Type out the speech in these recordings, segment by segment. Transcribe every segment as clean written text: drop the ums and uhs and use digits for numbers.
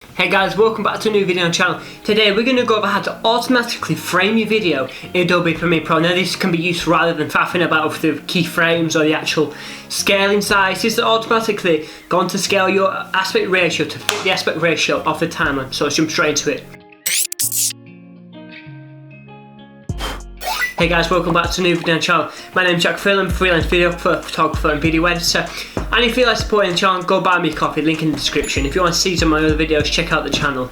Hey guys, welcome back to a new video on the channel. Today we're going to go over how to automatically frame your video in Adobe Premiere Pro. Now this can be used rather than faffing about with the keyframes or the actual scaling size. This is automatically going to scale your aspect ratio to fit the aspect ratio of the timeline. So let's jump straight into it. Hey guys, welcome back to a new video on the channel. My name is Jack.F, I'm a freelance videographer, photographer and video editor. And if you like supporting the channel, go buy me a coffee, link in the description. If you want to see some of my other videos, check out the channel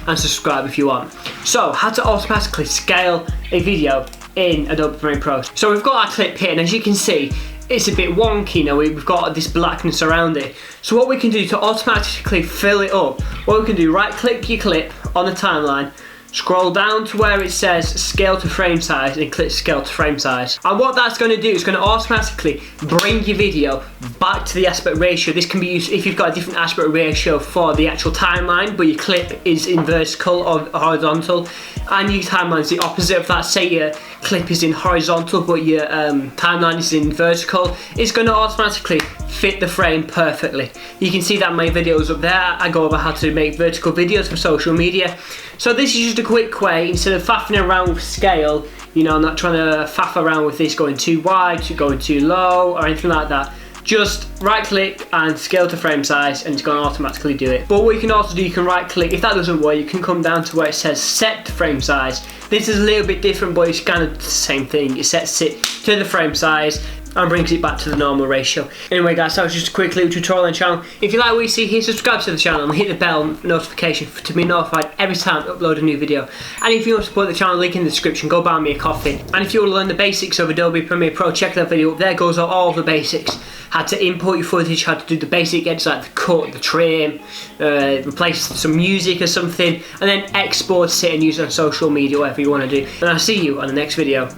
and subscribe if you want. So, how to automatically scale a video in Adobe Premiere Pro. So we've got our clip here, and as you can see, it's a bit wonky, you know, we've got this blackness around it. So what we can do to automatically fill it up, what we can do, right click your clip on the timeline, scroll down to where it says scale to frame size and click scale to frame size. And what that's going to do is going to automatically bring your video back to the aspect ratio. This can be used if you've got a different aspect ratio for the actual timeline, but your clip is in vertical or horizontal, and your timeline is the opposite of that. Say your clip is in horizontal but your timeline is in vertical. It's going to automatically fit the frame perfectly. You can see that in my videos up there. I go over how to make vertical videos for social media. So this is just a quick way, instead of faffing around with scale, you know, I'm not trying to faff around with this going too wide, going too low or anything like that. Just right click and scale to frame size and it's going to automatically do it. But what you can also do, you can right click, if that doesn't work, you can come down to where it says set frame size. This is a little bit different, but it's kind of the same thing. It sets it to the frame size and brings it back to the normal ratio. Anyway guys, that was just a quick little tutorial on the channel. If you like what you see here, subscribe to the channel and hit the bell notification to be notified every time I upload a new video. And if you want to support the channel, link in the description, go buy me a coffee. And if you want to learn the basics of Adobe Premiere Pro, check that video up. There goes all the basics. How to import your footage, how to do the basic edits like the cut, the trim, replace some music or something, and then export it and use it on social media, whatever you want to do. And I'll see you on the next video.